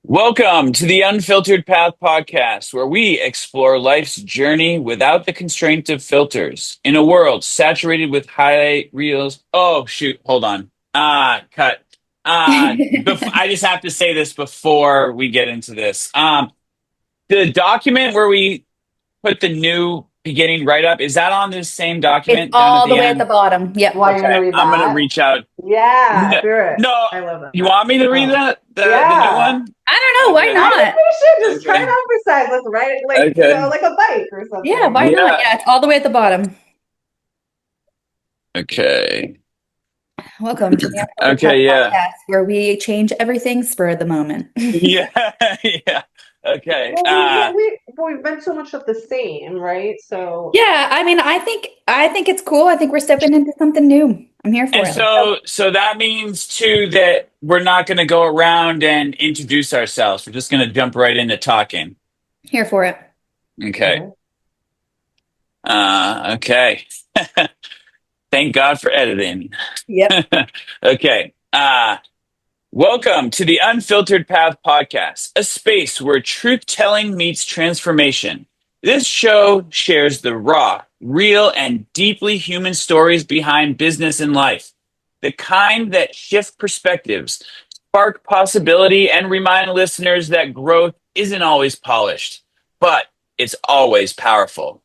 Welcome to the Unfiltered Path podcast, where we explore life's journey without the constraints of filters in a world saturated with highlight reels. Oh, shoot. Hold on. Cut. I just have to say this before we get into this. The document where we put the new beginning right up, is that on this same It's document down at all the the way at the end? bottom. Yep. Why you're Okay. gonna read I'm going to that? reach out. Yeah, No, do it. no, I love you that. want me to read Oh, that? The new yeah. one? I don't know. Why Okay. I think not? we should just try it Okay. out for size. Let's write it like Okay. like a bike or Yeah, something. why not? Yeah. Yeah, it's all the way at the bottom. Okay. Welcome to the Unfiltered Path Okay, yeah. podcast, where we change everything spur of the moment. Yeah, yeah. Okay. Well, we've been so much of the same, right? So Yeah, I think it's cool. I think we're stepping into something new. I'm here for And it. so that means too that we're not going to go around and introduce ourselves. We're just going to jump right into talking. Here for it. Okay. okay. Okay. Thank God for editing. Yep. Okay. Welcome to the Unfiltered Path podcast, a space where truth telling meets transformation. This show shares the raw, real, and deeply human stories behind business and life, the kind that shift perspectives, spark possibility, and remind listeners that growth isn't always polished, but it's always powerful.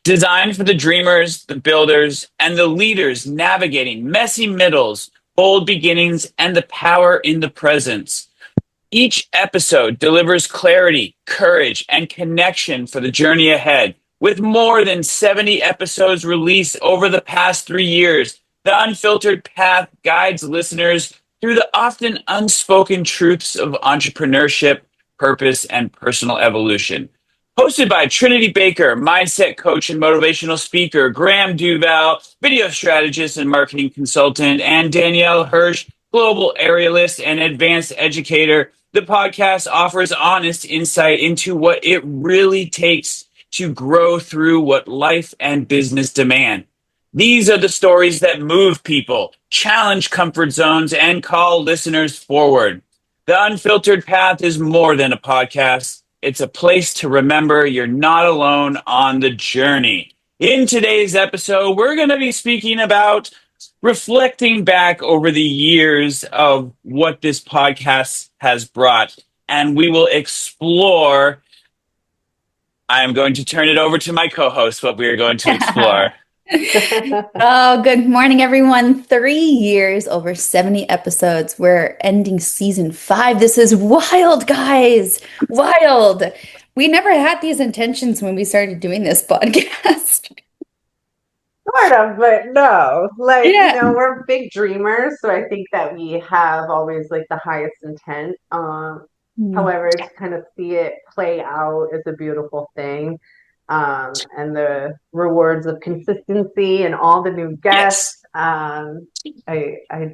Designed for the dreamers, the builders, and the leaders navigating messy middles, bold beginnings, and the power in the presence. Each episode delivers clarity, courage, and connection for the journey ahead. With more than 70 episodes released over the past 3 years, the Unfiltered Path guides listeners through the often unspoken truths of entrepreneurship, purpose, and personal evolution. Hosted by Trinity Baker, mindset coach and motivational speaker, Graham Duval, video strategist and marketing consultant, and Danielle Hirsch, global aerialist and advanced educator, the podcast offers honest insight into what it really takes to grow through what life and business demand. These are the stories that move people, challenge comfort zones, and call listeners forward. The Unfiltered Path is more than a podcast. It's a place to remember you're not alone on the journey. In today's episode, we're going to be speaking about reflecting back over the years of what this podcast has brought. And we will explore. I am going to turn it over to my co host, what we are going to explore. Oh, good morning, everyone. 3 years, over 70 episodes. We're ending season 5. This is wild, guys. Wild. We never had these intentions when we started doing this podcast. Sort of, but no. Yeah. We're big dreamers, so I think that we have always like the highest intent. However, to kind of see it play out is a beautiful thing. And the rewards of consistency and all the new Yes. guests. I'm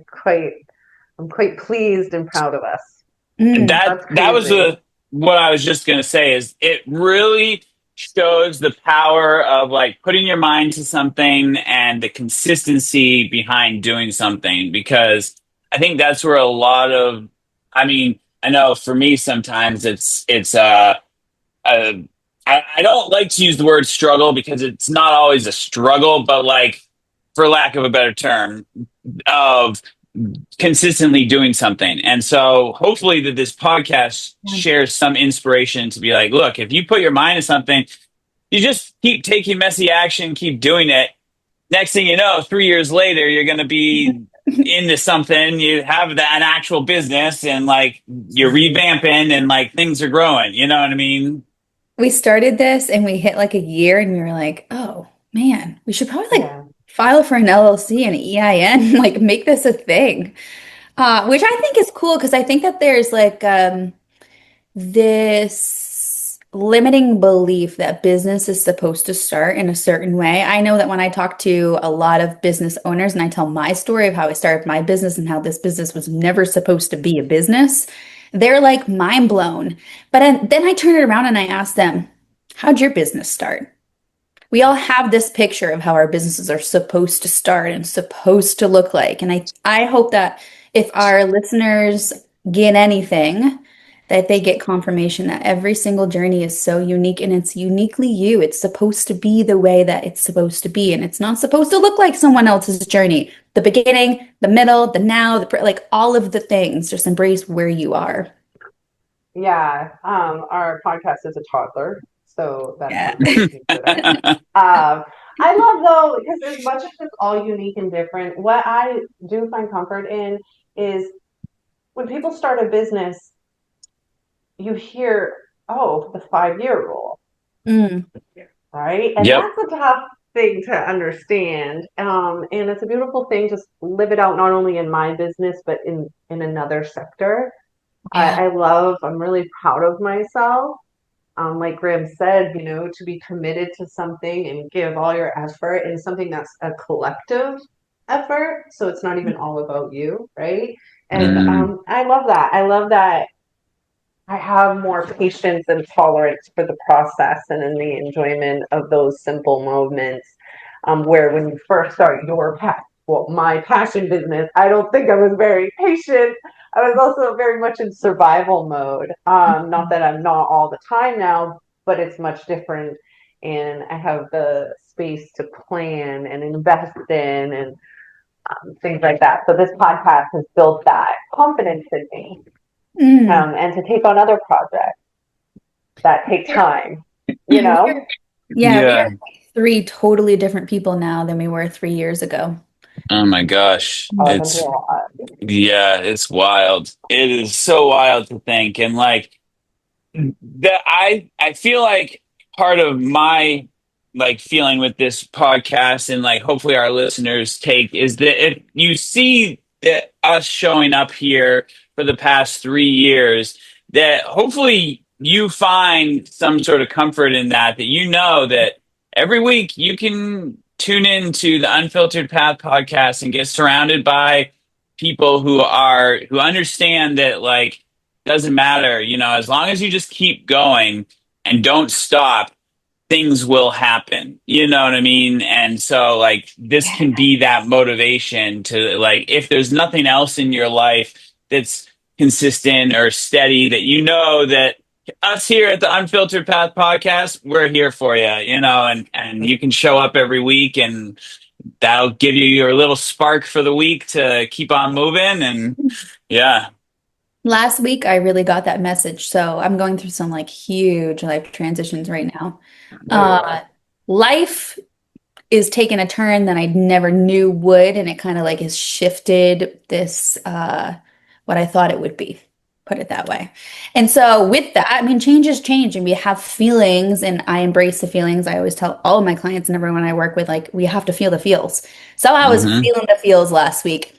quite pleased and proud of us. Mm. That's That was crazy. what I was just going to say is it really shows the power of like putting your mind to something and the consistency behind doing something, because I think that's where a lot of, I mean, I know for me sometimes uh I don't like to use the word struggle because it's not always a struggle, but like, for lack of a better term, of consistently doing something. And so hopefully that this podcast shares some inspiration to be like, look, if you put your mind to something, you just keep taking messy action, keep doing it. Next thing you know, 3 years later, you're going to be into something. You have an actual business and like you're revamping and like things are growing. You know what I mean? We started this and we hit like a year and we were like, oh man, we should probably like Yeah. file for an LLC and EIN, like make this a thing. Which I think is cool because I think that there's like this limiting belief that business is supposed to start in a certain way. I know that when I talk to a lot of business owners and I tell my story of how I started my business and how this business was never supposed to be a business, they're like mind blown. But then I turn it around and I ask them, how'd your business start? We all have this picture of how our businesses are supposed to start and supposed to look like. And I hope that if our listeners get anything, that they get confirmation that every single journey is so unique and it's uniquely you. It's supposed to be the way that it's supposed to be, and it's not supposed to look like someone else's journey. The beginning, the middle, the now, like all of the things, just embrace where you are. Yeah, our podcast is a toddler, so that's Yeah. something to consider. I love though, because as much as it's all unique and different, what I do find comfort in is when people start a business, you hear, oh, the 5-year rule, Mm. right? And Yep. that's a tough thing to understand. And it's a beautiful thing to live it out not only in my business, but in another sector. Yeah. I'm really proud of myself. Like Graham said, to be committed to something and give all your effort in something that's a collective effort. So it's not even all about you, right? And Mm, I love that. I love that I have more patience and tolerance for the process and in the enjoyment of those simple moments. Where when you first start my passion business, I don't think I was very patient. I was also very much in survival mode. Not that I'm not all the time now, but it's much different. And I have the space to plan and invest in and things like that. So this podcast has built that confidence in me, Mm. and to take on other projects that take time, you Yeah, know? we yeah. are three totally different people now than we were 3 years ago. Oh my gosh. I've been through a lot. Yeah, it's wild. It is so wild to think. And like that I feel like part of my like feeling with this podcast and like hopefully our listeners take is that if you see that us showing up here for the past 3 years, that hopefully you find some sort of comfort in that, that you know that every week you can tune into the Unfiltered Path podcast and get surrounded by people who understand that like doesn't matter, as long as you just keep going and don't stop, things will happen. You know what I mean? And so, like, this can be that motivation to, like, if there's nothing else in your life that's consistent or steady, that that us here at the Unfiltered Path podcast, we're here for you, and you can show up every week and that'll give you your little spark for the week to keep on moving. And yeah. Last week, I really got that message. So I'm going through some like huge life transitions right now. Uh, life is taking a turn that I never knew would, and it kind of like has shifted this what I thought it would be, put it that way. And so with that, I mean, change is change, and we have feelings, and I embrace the feelings. I always tell all of my clients and everyone I work with, like, we have to feel the feels. So I was Hmm. feeling the feels last week.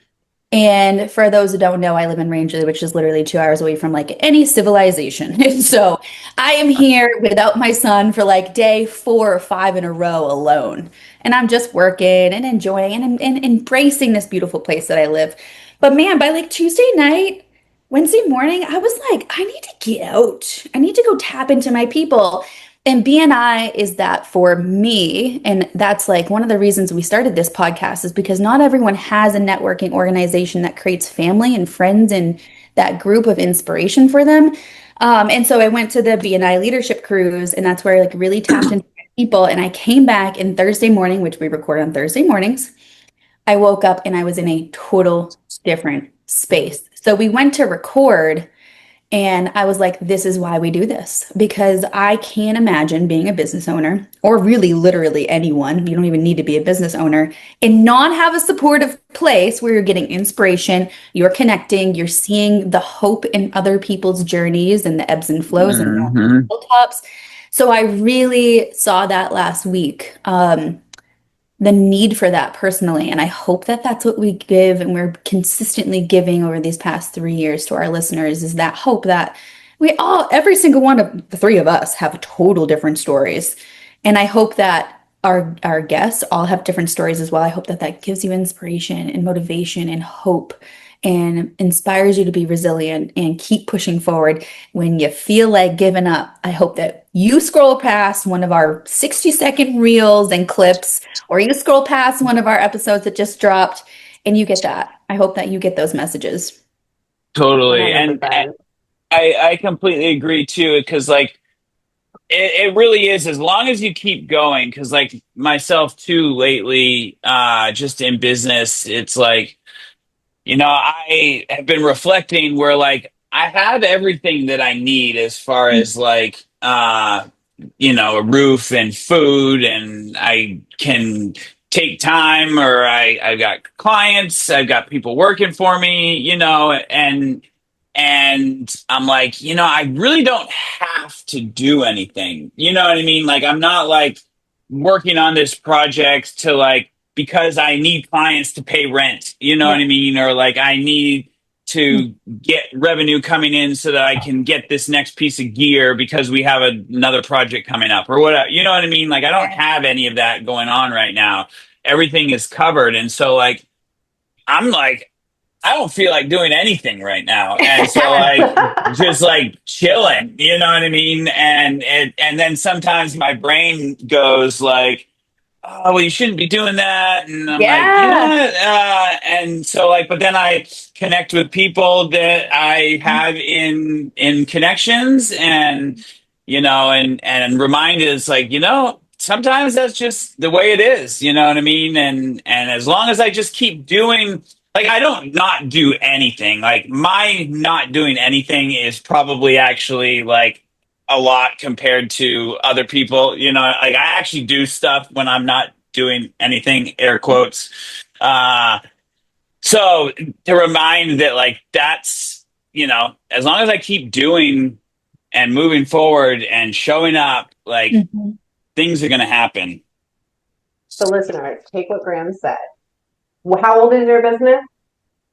And for those who don't know, I live in Rangeley, which is literally 2 hours away from like any civilization. And so I am here without my son for like day 4 or 5 in a row alone. And I'm just working and enjoying and embracing this beautiful place that I live. But man, by like Tuesday night, Wednesday morning, I was like, I need to get out. I need to go tap into my people. And BNI is that for me. And that's like one of the reasons we started this podcast is because not everyone has a networking organization that creates family and friends and that group of inspiration for them. And so I went to the BNI leadership cruise, and that's where I like really tapped into people. And I came back in Thursday morning, which we record on Thursday mornings. I woke up and I was in a total different space. So we went to record. And I was like, this is why we do this, because I can't imagine being a business owner, or really literally anyone. You don't even need to be a business owner, and not have a supportive place where you're getting inspiration, you're connecting, you're seeing the hope in other people's journeys and the ebbs and flows and Hmm. the tops. So I really saw that last week. The need for that personally. And I hope that that's what we give and we're consistently giving over these past 3 years to our listeners, is that hope that every single one of the three of us have total different stories. And I hope that our guests all have different stories as well. I hope that that gives you inspiration and motivation and hope and inspires you to be resilient and keep pushing forward when you feel like giving up. I hope that you scroll past one of our 60-second reels and clips, or you scroll past one of our episodes that just dropped and you get that. I hope that you get those messages. Totally. And 100%. I completely agree too, because like it really is, as long as you keep going, because like myself too lately, just in business, it's like, I have been reflecting where like I have everything that I need as far as like a roof and food, and I can take time, or I've got clients, I've got people working for me, and I'm like, I really don't have to do anything. You know what I mean? Like I'm not like working on this project to like because I need clients to pay rent. You know what I mean? Or like I need to get revenue coming in so that I can get this next piece of gear because we have another project coming up or whatever. You know what I mean? Like I don't have any of that going on right now. Everything is covered. And so like I'm like, I don't feel like doing anything right now. And so like just like chilling, you know what I mean? And then sometimes my brain goes like, oh, well, you shouldn't be doing that. And I'm like, Yeah. yeah. And so like, but then I connect with people that I have in connections, and remind is like, sometimes that's just the way it is. You know what I mean? And as long as I just keep doing, like, I don't not do anything. Like my not doing anything is probably actually like a lot compared to other people. Like I actually do stuff when I'm not doing anything, air quotes. Uh, so to remind that, like, that's, as long as I keep doing and moving forward and showing up, like, Mhm. things are going to happen. So, listeners, take what Graham said. How old is your business?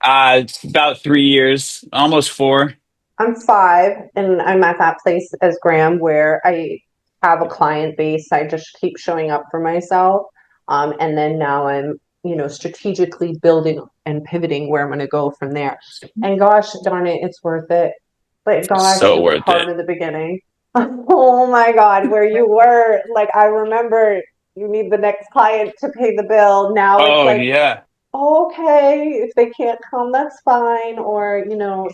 It's about 3 years, almost four. I'm 5, and I'm at that place as Graham where I have a client base. I just keep showing up for myself. And then now I'm, strategically building and pivoting where I'm going to go from there. And gosh, darn it, it's worth it. But gosh, So it was worth hard it. in the beginning. Oh my God, where you were, like, I remember you need the next client to pay the bill. Now it's Oh, like, yeah. okay, if they can't come, that's fine. Or,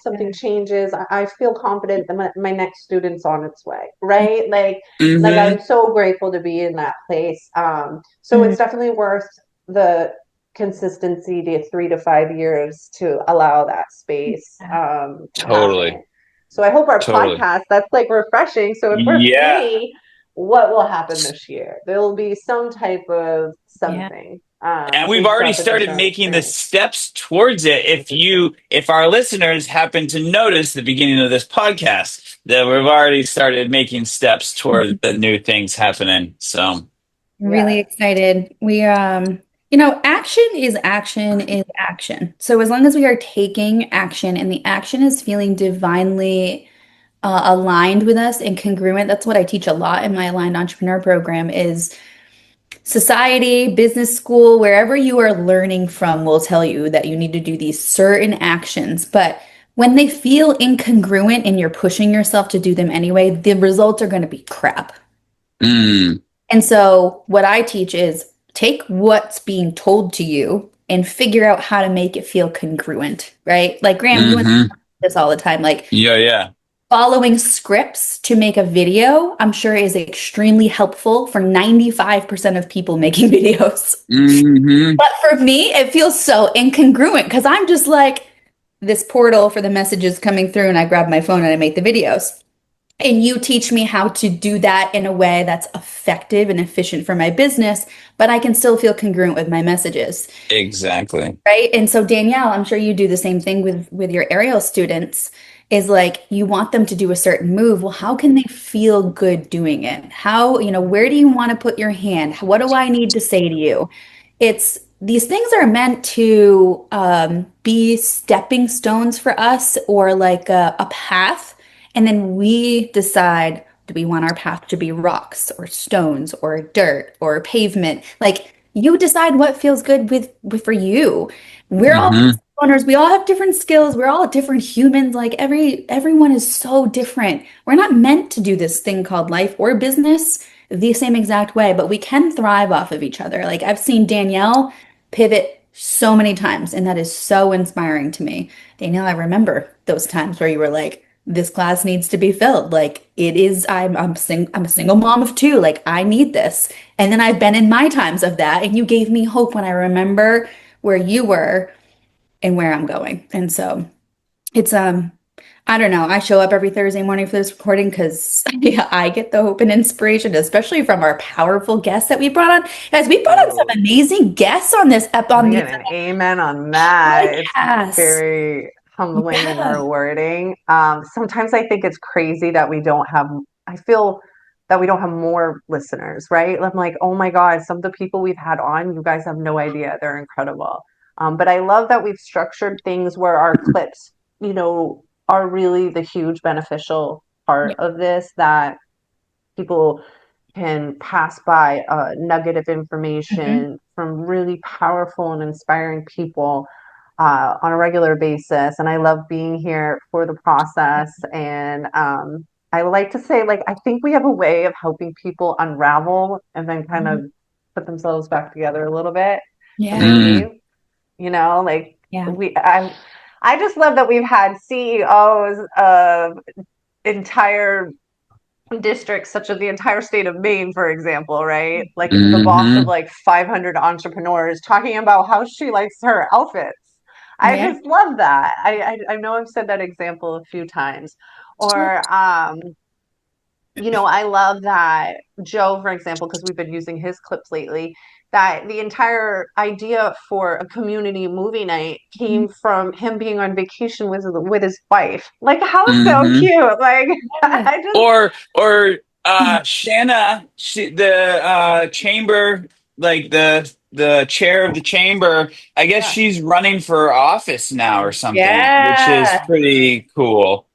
something changes. I feel confident that my next student's on its way, right? Like Mm-hmm. I'm so grateful to be in that place. So Mm. it's definitely worth the consistency to 3 to 5 years to allow that space to happen. Totally. So I hope our Totally. podcast, that's like refreshing. So if we're Yeah. 3, what will happen this year? There'll be some type of Yeah. something And we've based already off of just started our making the experience. steps towards it. If our listeners happen to notice the beginning of this podcast, that we've already started making steps toward the new things happening. So, Really Yes. excited. Action is action is action. So as long as we are taking action and the action is feeling divinely aligned with us and congruent, that's what I teach a lot in my aligned entrepreneur program is society, business school, wherever you are learning from will tell you that you need to do these certain actions. But when they feel incongruent and you're pushing yourself to do them anyway, the results are going to be crap. mm, And so, what I teach is take what's being told to you and figure out how to make it feel congruent, right? Like, Graham, you and I hmm talk about this all the time. Like, yeah, yeah. following scripts to make a video, I'm sure is extremely helpful for 95% of people making videos. hmm But for me, it feels so incongruent because I'm just like this portal for the messages coming through, and I grab my phone and I make the videos. And you teach me how to do that in a way that's effective and efficient for my business, but I can still feel congruent with my messages, Exactly. right? And so Danielle, I'm sure you do the same thing with your aerial students, is like you want them to do a certain move. Well, how can they feel good doing it? How, where do you want to put your hand? What do I need to say to you? It's these things are meant to be stepping stones for us or like a path. And then we decide, do we want our path to be rocks or stones or dirt or pavement? Like you decide what feels good with for you. We're all hmm business owners. We all have different skills. We're all different humans. Like everyone is so different. We're not meant to do this thing called life or business the same exact way, but we can thrive off of each other. Like I've seen Danielle pivot so many times, and that is so inspiring to me. Danielle, I remember those times where you were like, this class needs to be filled. Like it is, I'm a single mom of two. Like I need this. And then I've been in my times of that, and you gave me hope when I remember where you were and where I'm going. And so it's I don't know. I show up every Thursday morning for this recording because yeah, I get the hope and inspiration, especially from our powerful guests that we brought on. Guys, we brought on some Oh, amazing guests on this ep can on I these get an amen on that? It's podcasts. very humbling and Yeah. rewarding. Sometimes I think it's crazy that I feel that we don't have more listeners, right? I'm like, oh my God, some of the people we've had on, you guys have no idea. They're incredible. But I love that we've structured things where our clips, are really the huge beneficial part of this, that people can pass by a nugget of Mhm. information from really powerful and inspiring people on a regular basis. And I love being here for the process. And I like to say, like, I think we have a way of helping people unravel and then kind of put themselves back together a little bit when they Yeah. leave. Mm. Like Yeah. I just love that we've had CEOs of entire districts, such as the entire state of Maine, for example, right? Like the boss of Mm-hmm. like 500 entrepreneurs talking about how she likes her outfits. I Yeah. just love that. I know I've said that example a few times. Or I love that Joe, for example, because we've been using his clips lately, that the entire idea for a community movie night came from him being on vacation with his wife. Like, how so Mm-hmm. cute. Like, Yeah. I just Or Shanna, the chamber, like the chair of the chamber. I guess yeah. she's running for office now or something, which is Yeah. pretty cool.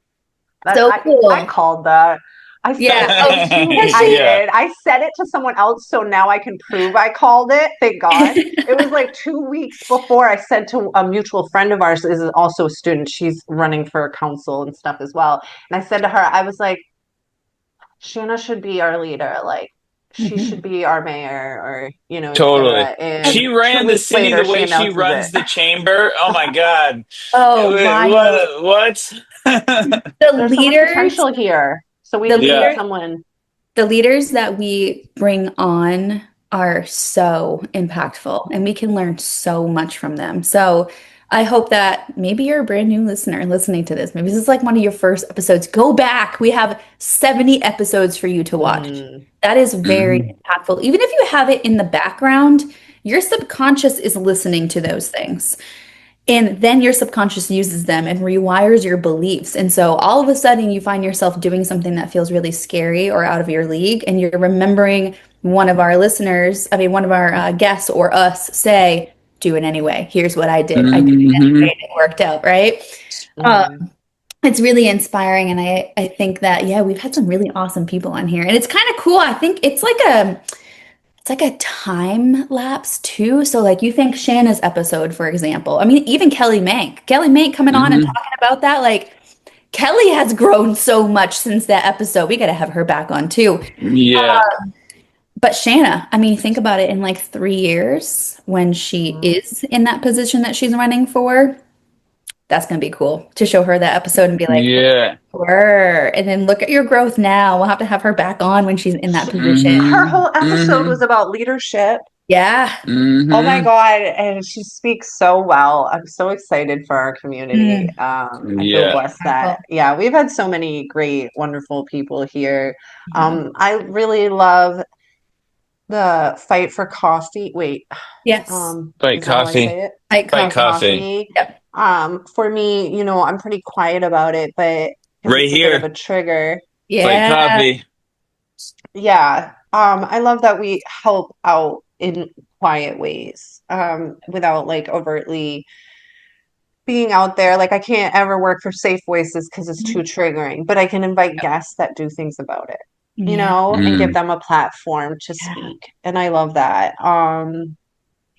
That So I cool. called that. I said Yeah. it Oh, like has I she? Yeah. did. I said it to someone else, so now I can prove I called it. Thank God. It was like 2 weeks before I said to a mutual friend of ours, is also a student. She's running for council and stuff as well. And I said to her, I was like, Shanna should be our leader. Like, she should Mhm. be our mayor, or Totally. etc. And She two ran the weeks city later, the she way she announces it. runs the chamber. Oh my God. Oh, wild. What? The There's so much leaders, potential here, so we the need Yeah. leaders someone. The leaders that we bring on are so impactful and we can learn so much from them. So I hope that maybe you're a brand new listener listening to this. Maybe this is like one of your first episodes. Go back. We have 70 episodes for you to watch. Mm, That is very Mhm. impactful. Even if you have it in the background, your subconscious is listening to those things. And then your subconscious uses them and rewires your beliefs. And so all of a sudden, you find yourself doing something that feels really scary or out of your league. And you're remembering one of our listeners, I mean, one of our guests or us say, do it anyway. Here's what I did. I did it Mhm. anyway. And it worked out, right? Uh, mm. it's really inspiring. And I think that, yeah, we've had some really awesome people on here. And it's kind of cool. I think it's like a time lapse too. So like you think Shanna's episode, for example. I mean, even Kelly Mank. Kelly Mank coming on and Mhm. talking about that. Like Kelly has grown so much since that episode. We got to have her back on too. Yeah. But Shanna, I mean, think about it in like 3 years when she Mm. is in that position that she's running for. That's going to be cool to show her that episode and be like, look Yeah. at her. And then look at your growth now. We'll have to have her back on when she's in that position. Her Mhm. whole episode was Mhm. about leadership. Yeah. Oh my Mhm. God. And she speaks so well. I'm so excited for our community. Mm. I feel Yeah. blessed that, yeah, we've had so many great, wonderful people here. Yeah. I really love the fight for coffee. Wait, Yes. Fight is that how I coffee. say it? Iced Fight Fight coffee. coffee. coffee. Yep. For me, I'm pretty quiet about it, but because Right it's a bit of here. a trigger. Fight Yeah. coffee. Yeah. I love that we help out in quiet ways, without like overtly being out there. Like I can't ever work for Safe Voices because it's too triggering, but I can invite guests that do things about it, Yeah. and give Mm. them a platform to Yeah. speak. And I love that. Yeah.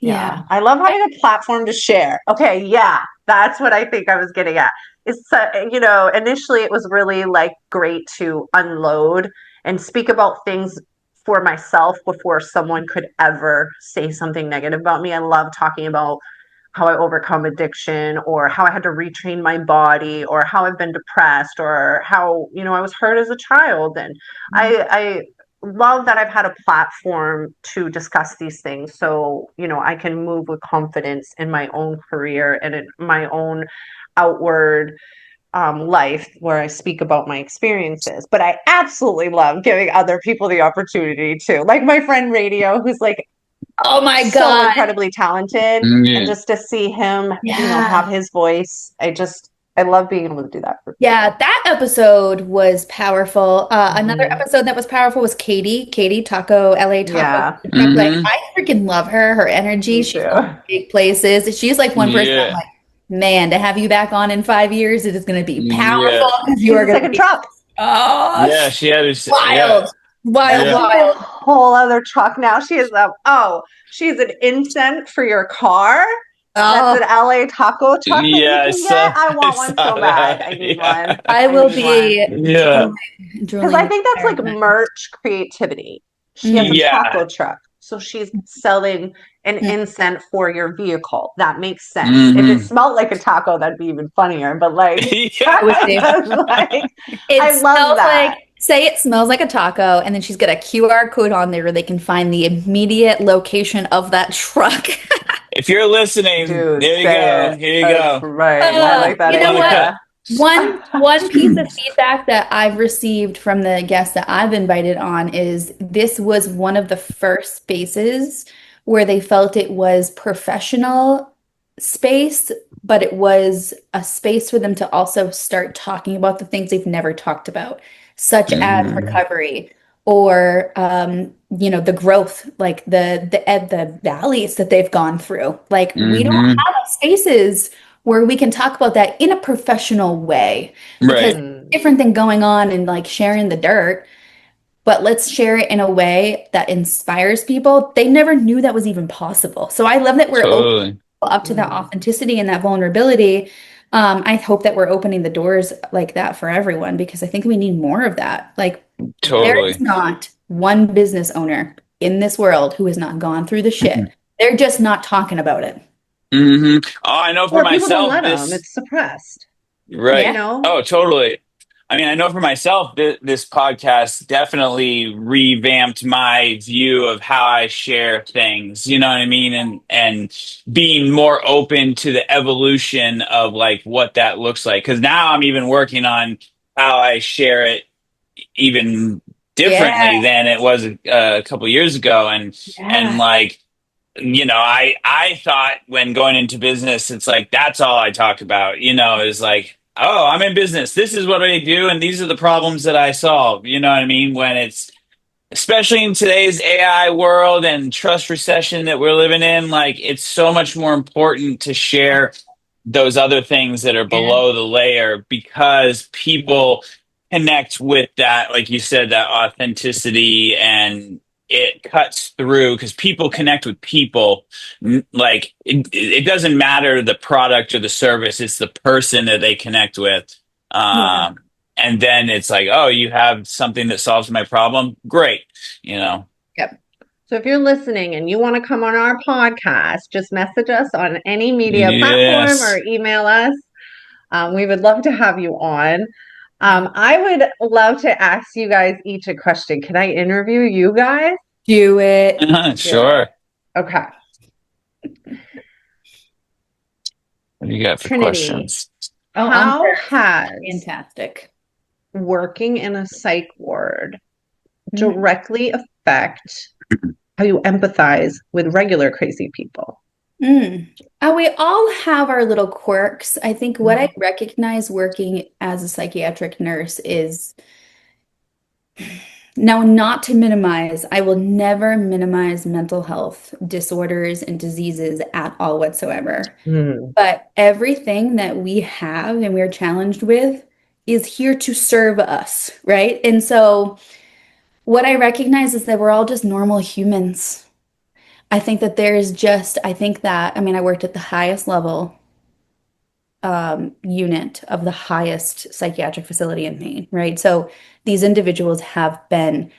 Yeah, I love having a platform to share. Okay, yeah, that's what I think I was getting at. Initially it was really like great to unload and speak about things for myself before someone could ever say something negative about me. I love talking about how I overcome addiction, or how I had to retrain my body, or how I've been depressed, or how, I was hurt as a child. And I love that I've had a platform to discuss these things, so, I can move with confidence in my own career and in my own outward life where I speak about my experiences. But I absolutely love giving other people the opportunity to, like my friend Radio, who's like Oh my so God. incredibly talented. And Yeah. just to see him, have Yeah. his voice, I love being able to do that for Yeah, people. that episode was powerful. Another Mhm. episode that was powerful was Katie Taco, LA Taco Yeah, Food Truck. Like, Hmm. I freaking love her, her energy. me She's too. going big places. She's like one person I'm Yeah. like, man, to have you back on in 5 years, it is going to be powerful Yeah. because you She's are a going to second be, truck. oh, Yeah. She had her. Yeah. wild, wild, And Yeah. she's a wild. whole other truck now. She's an incense for your car. That's an Oh, LA taco truck that you Yeah. can get. I I want one saw so bad. that. I need one. Yeah. I I will need one. be Yeah. drooling, Because I drooling think that's there. like merch creativity. She has a Mm, Yeah. taco truck. So she's selling an mm. incense for your vehicle. That makes sense. If it Hmm. smelled like a taco, that'd be even funnier. But like, I would say. It I love smells like, that. say it smells like a taco, and then she's got a QR code on there where they can find the immediate location of that truck. If you're listening, Dude, there you go. say it. Here you That's go. right. I like that You know Run the what? cut. idea. One piece of feedback that I've received from the guests that I've invited on is this was one of the first spaces where they felt it was professional space, but it was a space for them to also start talking about the things they've never talked about, such as Hmm. recovery or the growth, like the valleys that they've gone through. Like we don't Hmm. have spaces where we can talk about that in a professional way because Right. Mhm. different than going on and like sharing the dirt, but let's share it in a way that inspires people. They never knew that was even possible. So I love that we're opening Totally. up to that Mhm. authenticity and that vulnerability. I hope that we're opening the doors like that for everyone because I think we need more of that. Like there is Totally. not one business owner in this world who has not gone through the shit. They're just not talking about it. Hmm. Oh, I know for Or people don't myself, let them. this. It's suppressed, Yeah. Right. Oh, you know? totally. I mean, I know for myself, this podcast definitely revamped my view of how I share things. You know what I mean? And being more open to the evolution of like what that looks like. Because now I'm even working on how I share it even Yeah. differently than it was a couple years ago. And Yeah. like, I thought when going into business, it's like that's all I talk about, is like, oh, I'm in business. This is what I do, and these are the problems that I solve. You know what I mean? When it's especially in today's AI world and trust recession that we're living in, like it's so much more important to share those other things that are Yeah. below the layer because people connect with that, like you said, that authenticity and it cuts through because people connect with people. Like it doesn't matter the product or the service, it's the person that they connect with. Yeah. Um, and then it's like, oh, you have something that solves my problem. Great, you know. Yep. So if you're listening and you want to come on our podcast, just message us on any media platform or Yes. email us. We would love to have you on. Yeah. I would love to ask you guys each a question. Can I interview you guys? Do it. Do it. Sure. Okay. What do you got for Trinity, questions? Oh, I'm how has fantastic. working in a psych ward Mm. directly affect how you empathize with regular crazy people? Mm. We all have our little quirks. I think what I Mhm. recognize working as a psychiatric nurse is now not to minimize, I will never minimize mental health disorders and diseases at all whatsoever. Hmm. But everything that we have and we're challenged with is here to serve us, right? And so what I recognize is that we're all just normal humans. I think that, I mean, I worked at the highest level unit of the highest psychiatric facility in Maine, right? So these individuals have been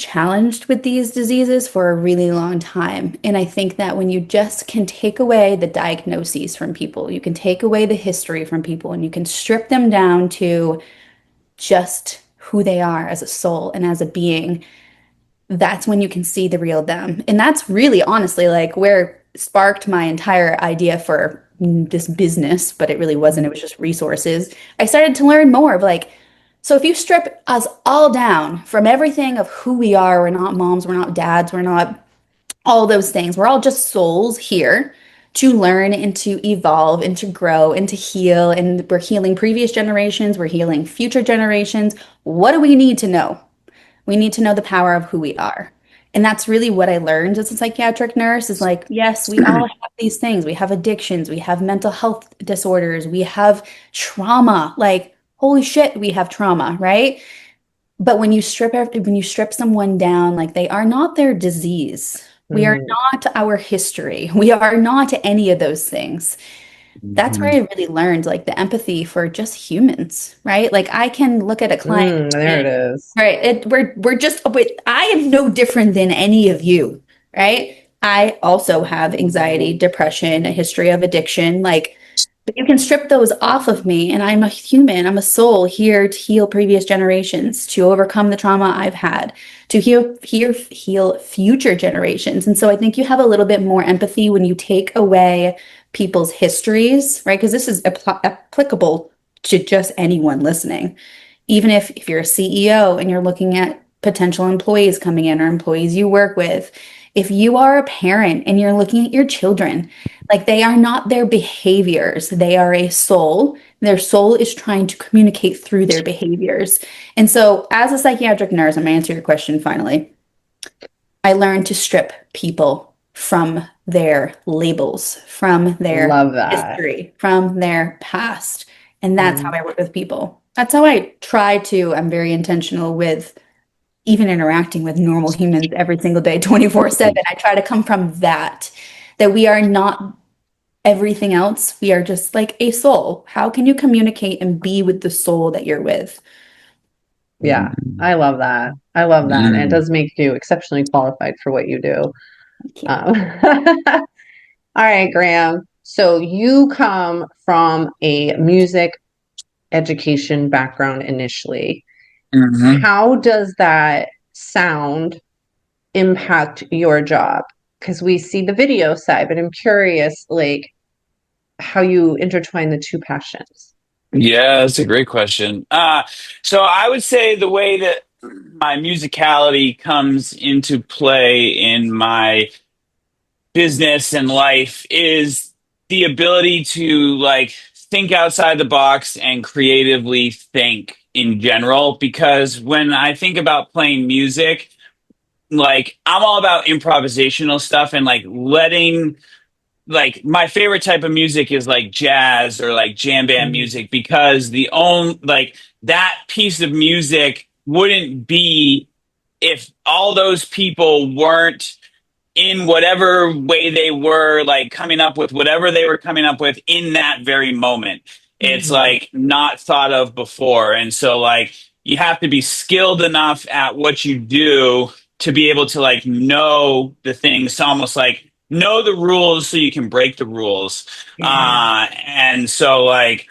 challenged with these diseases for a really long time. And I think that when you just can take away the diagnoses from people, you can take away the history from people, and you can strip them down to just who they are as a soul and as a being, that's when you can see the real them. And that's really honestly like where sparked my entire idea for this business, but it really wasn't. It was just resources. I started to learn more of like, so if you strip us all down from everything of who we are, we're not moms, we're not dads, we're not all those things. We're all just souls here to learn and to evolve and to grow and to heal. And we're healing previous generations, we're healing future generations. What do we need to know? We need to know the power of who we are. And that's really what I learned as a psychiatric nurse is like, yes, we all have these things. We have addictions, we have mental health disorders, we have trauma. Like, holy shit, we have trauma, right? But when you strip someone down, like they are not their disease. We are Mhm. not our history. We are not any of those things. That's where Mhm. I really learned like the empathy for just humans, right? Like I can look at a client There and it is. right, we're just but I am no different than any of you, right? I also have anxiety, depression, a history of addiction. Like, but you can strip those off of me, and I'm a human. I'm a soul here to heal previous generations, to overcome the trauma I've had, to heal future generations. And so I think you have a little bit more empathy when you take away people's histories, right? Because this is applicable to just anyone listening. Even if you're a CEO and you're looking at potential employees coming in or employees you work with, if you are a parent and you're looking at your children, like they are not their behaviors, they are a soul. Their soul is trying to communicate through their behaviors. And so, as a psychiatric nurse, I'm going to answer your question finally. I learned to strip people from their labels, from their Love that. history, from their past. And that's how Mhm. I work with people. That's how I try to, I'm very intentional with even interacting with normal humans every single day, 24/7. I try to come from that we are not everything else. We are just like a soul. How can you communicate and be with the soul that you're with? Yeah, Mhm. I love that. I love that. And it Mm. does make you exceptionally qualified for what you do. Thank you. Um, all right, Graham. So you come from a music education background initially. Mhm. How does that sound impact your job? Because we see the video side, but I'm curious, like, how you intertwine the two passions. Yeah, that's a great question. So I would say the way that my musicality comes into play in my business and life is the ability to like think outside the box and creatively think in general. Because when I think about playing music, like I'm all about improvisational stuff and like letting like my favorite type of music is like jazz or like jam band Mhm. music because the own like that piece of music wouldn't be if all those people weren't in whatever way they were like coming up with whatever they were coming up with in that very moment. It's Mhm. like not thought of before. And so like you have to be skilled enough at what you do to be able to like know the things, to almost like know the rules so you can break the rules. Yeah. And so like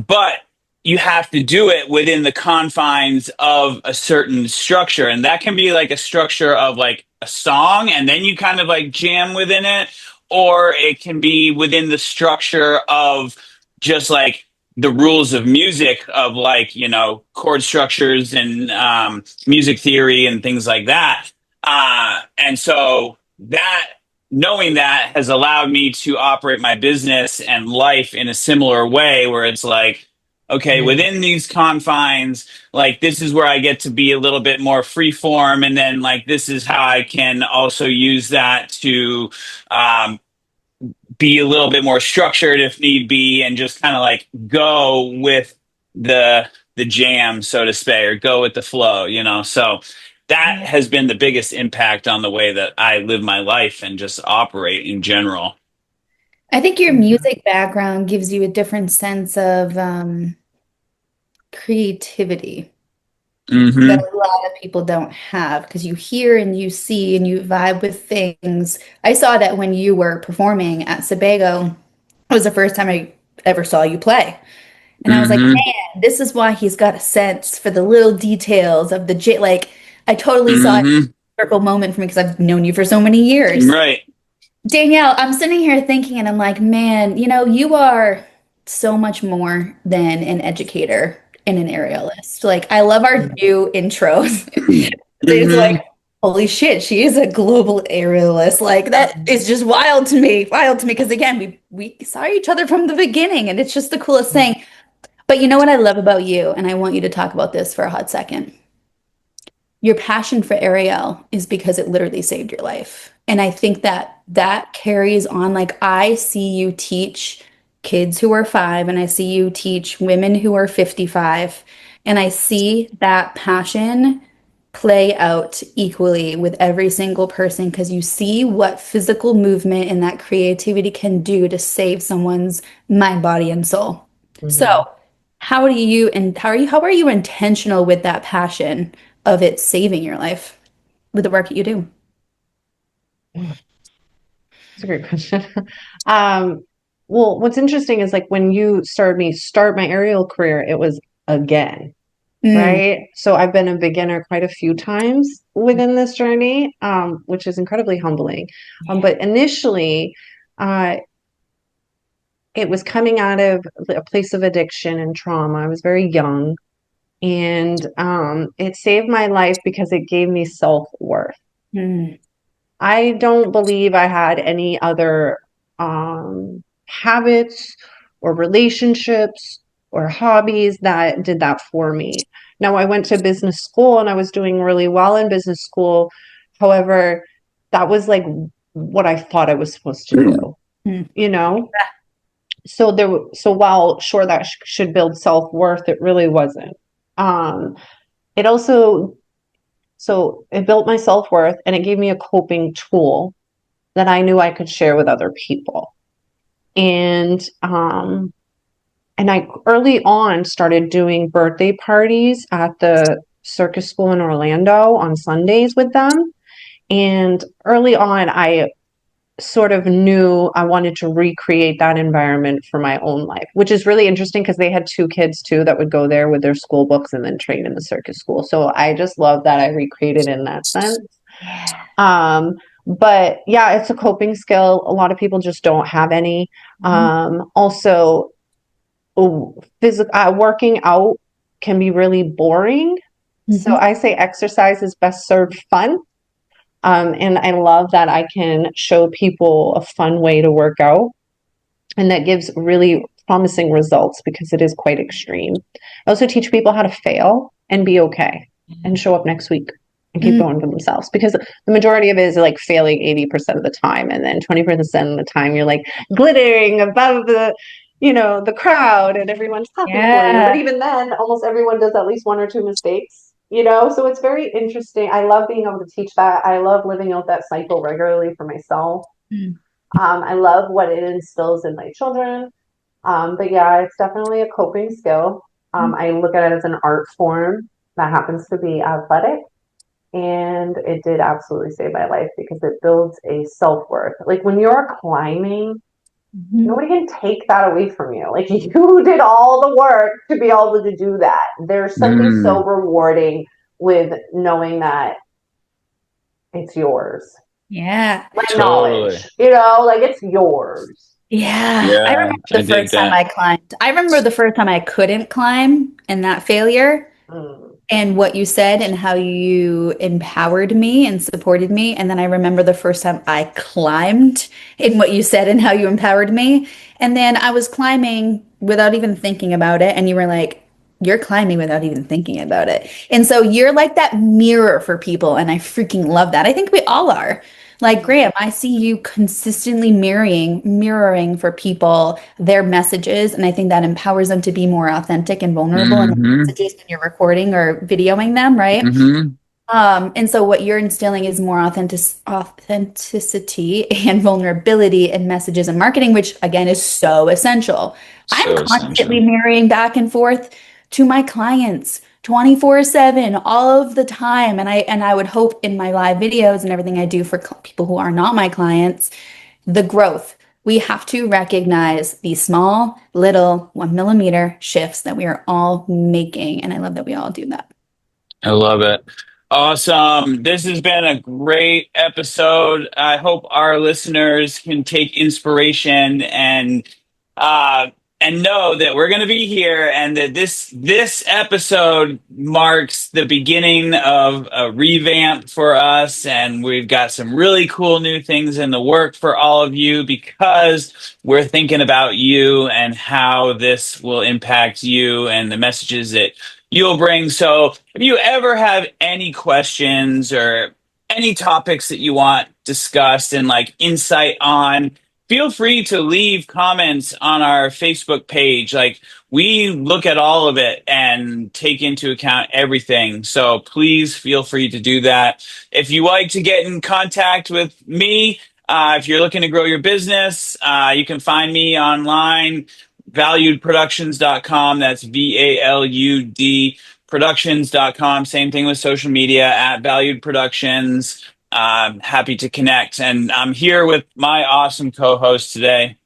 but you have to do it within the confines of a certain structure, and that can be like a structure of like a song and then you kind of like jam within it, or it can be within the structure of just like the rules of music of like chord structures and music theory and things like that. And so that knowing that has allowed me to operate my business and life in a similar way where it's like, okay, Mhm. within these confines, like this is where I get to be a little bit more free form. And then like this is how I can also use that to um, be a little bit more structured if need be and just kind of like go with the jam, so to say, or go with the flow. So that Yeah. has been the biggest impact on the way that I live my life and just operate in general. I think your music background gives you a different sense of creativity. that Mm-hmm. a lot of people don't have because you hear and you see and you vibe with things. I saw that when you were performing at Sebago. It was the first time I ever saw you play. And I was like, Mm-hmm. man, this is why he's got a sense for the little details of the J. Like, I totally saw a Mm-hmm. circle moment for me because I've known you for so many years. Right. Danielle, I'm sitting here thinking, and I'm like, man, you are so much more than an educator and an aerialist. Like, I love our new intros. It's like, Mm-hmm. holy shit, she is a global aerialist. Like, that is just wild to me. Because again, we saw each other from the beginning, and it's just the coolest thing. But you know what I love about you, and I want you to talk about this for a hot second. Your passion for Ariel is because it literally saved your life. And I think that that carries on. Like, I see you teach kids who are 5, and I see you teach women who are 55, and I see that passion play out equally with every single person because you see what physical movement and that creativity can do to save someone's mind, body, and soul. So, Mhm. how are you intentional with that passion of it saving your life with the work that you do? That's a great question. Um, well, what's interesting is like when you start my aerial career, it was again, Mm, right? So I've been a beginner quite a few times within this journey, which is incredibly humbling. yeah. But initially, uh, it was coming out of a place of addiction and trauma. I was very young, and it saved my life because it gave me self-worth. Mm, I don't believe I had any other habits or relationships or hobbies that did that for me. Now, I went to business school and I was doing really well in business school. However, that was like what I thought I was supposed to do, mm, you know? So while sure that should build self-worth, it really wasn't. Um, it also, so it built my self-worth and it gave me a coping tool that I knew I could share with other people. And I early on started doing birthday parties at the circus school in Orlando on Sundays with them. And early on, I sort of knew I wanted to recreate that environment for my own life, which is really interesting because they had 2 kids too that would go there with their school books and then train in the circus school. So I just love that I recreated in that sense. yeah. Um, but yeah, it's a coping skill. A lot of people just don't have any. Mhm, Also, working out can be really boring. So mhm, I say exercise is best served fun. And I love that I can show people a fun way to work out. And that gives really promising results because it is quite extreme. I also teach people how to fail and be okay and show up next week and keep mm, going for themselves because the majority of it is like failing 80% of the time. And then 20% of the time you're like glittering above the crowd and everyone's clapping for you. But yeah. even then, almost everyone does at least 1 or 2 mistakes. So it's very interesting. I love being able to teach that. I love living out that cycle regularly for myself. Mm, I love what it instills in my children. But yeah, it's definitely a coping skill. mm, I look at it as an art form that happens to be athletic. And it did absolutely save my life because it builds a self-worth. Like when you're climbing, mhm. nobody can take that away from you. Like you did all the work to be able to do that. There's something so Mm. rewarding with knowing that it's yours. Yeah. Like Totally. knowledge, like it's yours. Yeah. I Yeah, remember I the dig first time that. I climbed. I remember the first time I couldn't climb and that failure. Mm. And what you said and how you empowered me and supported me. And then I remember the first time I climbed and what you said and how you empowered me. And then I was climbing without even thinking about it. And you were like, you're climbing without even thinking about it. And so you're like that mirror for people. And I freaking love that. I think we all are. Like Graham, I see you consistently mirroring for people their messages. And I think that empowers them to be more authentic and vulnerable in Mm-hmm. messages when you're recording or videoing them, right? Mm-hmm. And so what you're instilling is more authenticity and vulnerability in messages and marketing, which again is so essential. I'm So constantly essential. marrying back and forth to my clients 24/7, all of the time. And I would hope in my live videos and everything I do for people who are not my clients, the growth. We have to recognize these small, little 1 millimeter shifts that we are all making. And I love that we all do that. I love it. Awesome. This has been a great episode. I hope our listeners can take inspiration uh and know that we're going to be here, and that this episode marks the beginning of a revamp for us, and we've got some really cool new things in the work for all of you, because we're thinking about you and how this will impact you and the messages that you'll bring. So if you ever have any questions or any topics that you want discussed and like insight on, feel free to leave comments on our Facebook page. Like, we look at all of it and take into account everything. So please feel free to do that. If you like to get in contact with me, if you're looking to grow your business, you can find me online, valuedproductions.com. That's VALUD productions.com. Same thing with social media at Valued Productions. Happy to connect. And I'm here with my awesome co-host today.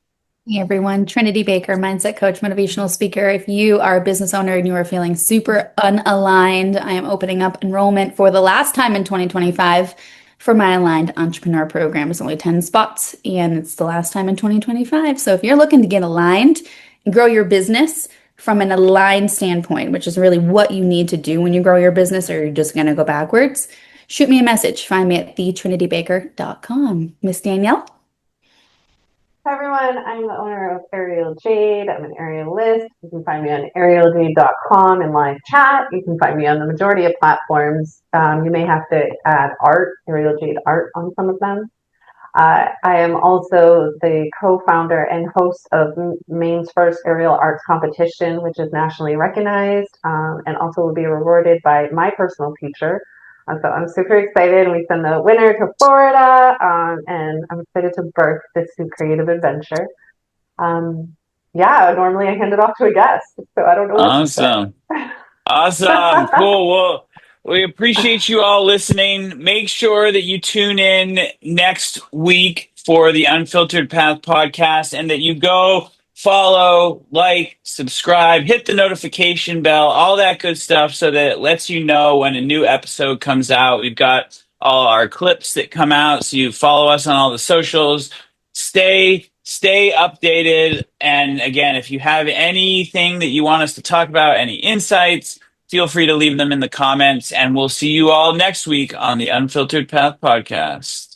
Hey everyone, Trinity Baker, mindset coach, motivational speaker. If you are a business owner and you are feeling super unaligned, I am opening up enrollment for the last time in 2025 for my aligned entrepreneur program. It's only 10 spots and it's the last time in 2025. So if you're looking to get aligned and grow your business from an aligned standpoint, which is really what you need to do when you grow your business, or you're just going to go backwards, shoot me a message. Find me at thetrinitybaker.com. Miss Danielle? Hi everyone, I'm the owner of Aerial Jade. I'm an aerialist. You can find me on aerialjade.com in live chat. You can find me on the majority of platforms. You may have to add art, Aerial Jade art on some of them. I am also the co-founder and host of Maine's first aerial arts competition, which is nationally recognized, and also will be rewarded by my personal teacher. So I'm super excited. We send the winner to Florida, and I'm excited to birth this new creative adventure. Normally I hand it off to a guest, so I don't know what to say. Awesome. Cool. Well, we appreciate you all listening. Make sure that you tune in next week for the Unfiltered Path podcast, and that you go follow, like, subscribe, hit the notification bell, all that good stuff, so that it lets you know when a new episode comes out. We've got all our clips that come out, so you follow us on all the socials. Stay updated. And again, if you have anything that you want us to talk about, any insights, feel free to leave them in the comments, and we'll see you all next week on the Unfiltered Path podcast.